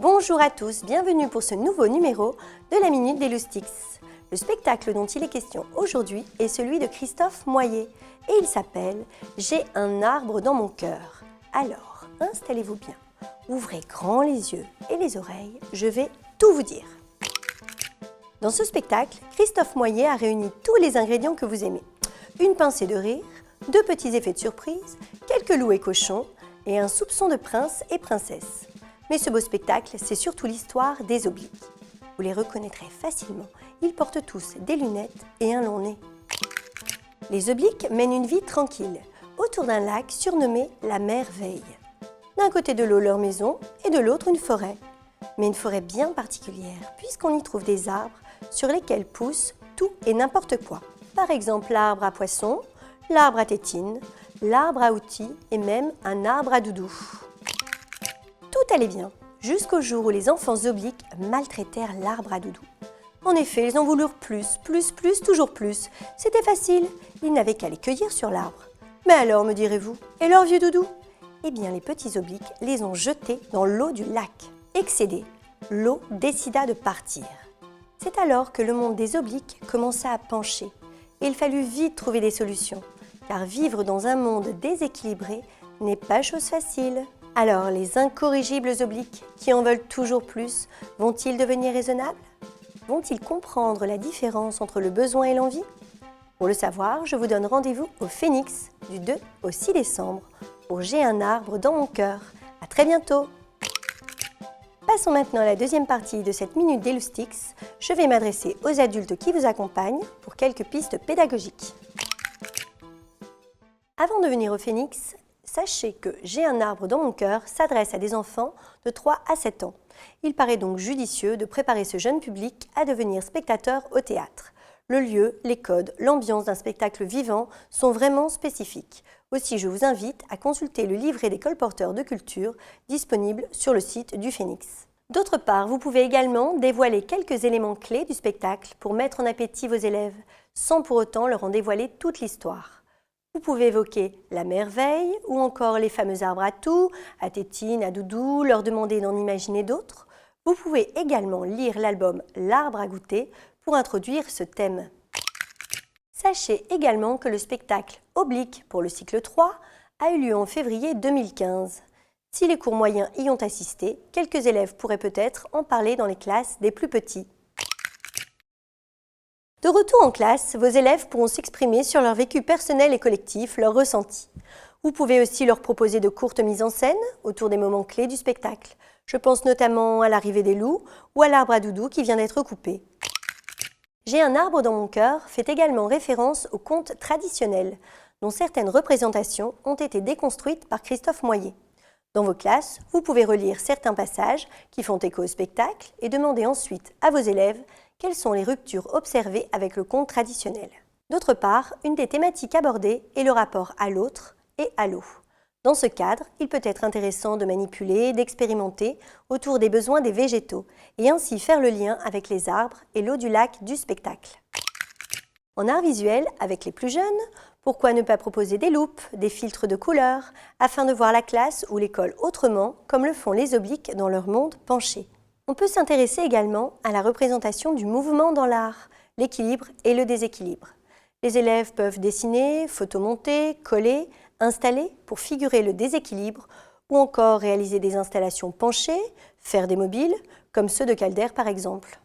Bonjour à tous, bienvenue pour ce nouveau numéro de la Minute des Loustics. Le spectacle dont il est question aujourd'hui est celui de Christophe Moyer et il s'appelle « J'ai un arbre dans mon cœur ». Alors, installez-vous bien, ouvrez grand les yeux et les oreilles, je vais tout vous dire. Dans ce spectacle, Christophe Moyer a réuni tous les ingrédients que vous aimez. Une pincée de rire, 2 petits effets de surprise, quelques loups et cochons et un soupçon de prince et princesse. Mais ce beau spectacle, c'est surtout l'histoire des obliques. Vous les reconnaîtrez facilement, ils portent tous des lunettes et un long nez. Les obliques mènent une vie tranquille, autour d'un lac surnommé la Merveille. D'un côté de l'eau leur maison et de l'autre une forêt. Mais une forêt bien particulière, puisqu'on y trouve des arbres sur lesquels pousse tout et n'importe quoi. Par exemple l'arbre à poissons, l'arbre à tétine, l'arbre à outils et même un arbre à doudou. Tout allait bien, jusqu'au jour où les enfants obliques maltraitèrent l'arbre à doudou. En effet, ils en voulurent plus, toujours plus. C'était facile, ils n'avaient qu'à les cueillir sur l'arbre. Mais alors, me direz-vous, et leur vieux doudou? Eh bien, les petits obliques les ont jetés dans l'eau du lac. Excédés, l'eau décida de partir. C'est alors que le monde des obliques commença à pencher. Et il fallut vite trouver des solutions, car vivre dans un monde déséquilibré n'est pas chose facile. Alors, les incorrigibles obliques, qui en veulent toujours plus, vont-ils devenir raisonnables? Vont-ils comprendre la différence entre le besoin et l'envie? Pour le savoir, je vous donne rendez-vous au Phénix du 2 au 6 décembre pour J'ai un arbre dans mon cœur. À très bientôt! Passons maintenant à la deuxième partie de cette Minute des Loustics. Je vais m'adresser aux adultes qui vous accompagnent pour quelques pistes pédagogiques. Avant de venir au Phénix, sachez que J'ai un arbre dans mon cœur s'adresse à des enfants de 3 à 7 ans. Il paraît donc judicieux de préparer ce jeune public à devenir spectateur au théâtre. Le lieu, les codes, l'ambiance d'un spectacle vivant sont vraiment spécifiques. Aussi, je vous invite à consulter le livret des colporteurs de culture disponible sur le site du Phénix. D'autre part, vous pouvez également dévoiler quelques éléments clés du spectacle pour mettre en appétit vos élèves, sans pour autant leur en dévoiler toute l'histoire. Vous pouvez évoquer la merveille ou encore les fameux arbres à tout, à tétine, à doudou, leur demander d'en imaginer d'autres. Vous pouvez également lire l'album L'arbre à goûter pour introduire ce thème. Sachez également que le spectacle Oblique pour le cycle 3 a eu lieu en février 2015. Si les cours moyens y ont assisté, quelques élèves pourraient peut-être en parler dans les classes des plus petits. De retour en classe, vos élèves pourront s'exprimer sur leur vécu personnel et collectif, leurs ressentis. Vous pouvez aussi leur proposer de courtes mises en scène autour des moments clés du spectacle. Je pense notamment à l'arrivée des loups ou à l'arbre à doudou qui vient d'être coupé. J'ai un arbre dans mon cœur fait également référence aux contes traditionnels, dont certaines représentations ont été déconstruites par Christophe Moyer. Dans vos classes, vous pouvez relire certains passages qui font écho au spectacle et demander ensuite à vos élèves quelles sont les ruptures observées avec le conte traditionnel. D'autre part, une des thématiques abordées est le rapport à l'autre et à l'eau. Dans ce cadre, il peut être intéressant de manipuler, d'expérimenter autour des besoins des végétaux et ainsi faire le lien avec les arbres et l'eau du lac du spectacle. En art visuel, avec les plus jeunes, pourquoi ne pas proposer des loupes, des filtres de couleurs, afin de voir la classe ou l'école autrement, comme le font les obliques dans leur monde penché. On peut s'intéresser également à la représentation du mouvement dans l'art, l'équilibre et le déséquilibre. Les élèves peuvent dessiner, photomonter, coller, installer pour figurer le déséquilibre ou encore réaliser des installations penchées, faire des mobiles, comme ceux de Calder par exemple.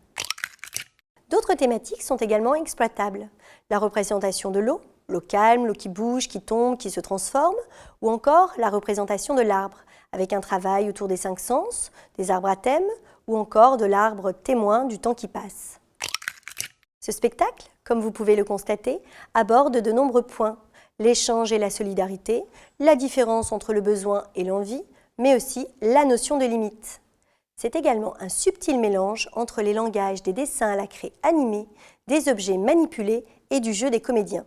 D'autres thématiques sont également exploitables. La représentation de l'eau calme, l'eau qui bouge, qui tombe, qui se transforme, ou encore la représentation de l'arbre, avec un travail autour des 5 sens, des arbres à thème, ou encore de l'arbre témoin du temps qui passe. Ce spectacle, comme vous pouvez le constater, aborde de nombreux points, l'échange et la solidarité, la différence entre le besoin et l'envie, mais aussi la notion de limite. C'est également un subtil mélange entre les langages des dessins à la craie animés, des objets manipulés et du jeu des comédiens.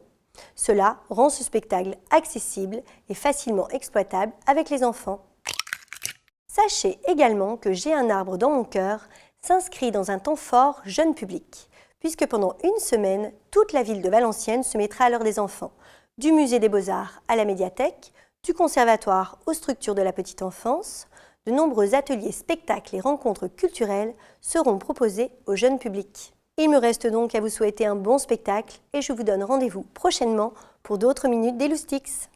Cela rend ce spectacle accessible et facilement exploitable avec les enfants. Sachez également que J'ai un arbre dans mon cœur s'inscrit dans un temps fort jeune public, puisque pendant une semaine, toute la ville de Valenciennes se mettra à l'heure des enfants, du musée des Beaux-Arts à la médiathèque, du conservatoire aux structures de la petite enfance, de nombreux ateliers, spectacles et rencontres culturelles seront proposés au jeune public. Il me reste donc à vous souhaiter un bon spectacle et je vous donne rendez-vous prochainement pour d'autres minutes d'Eloustix.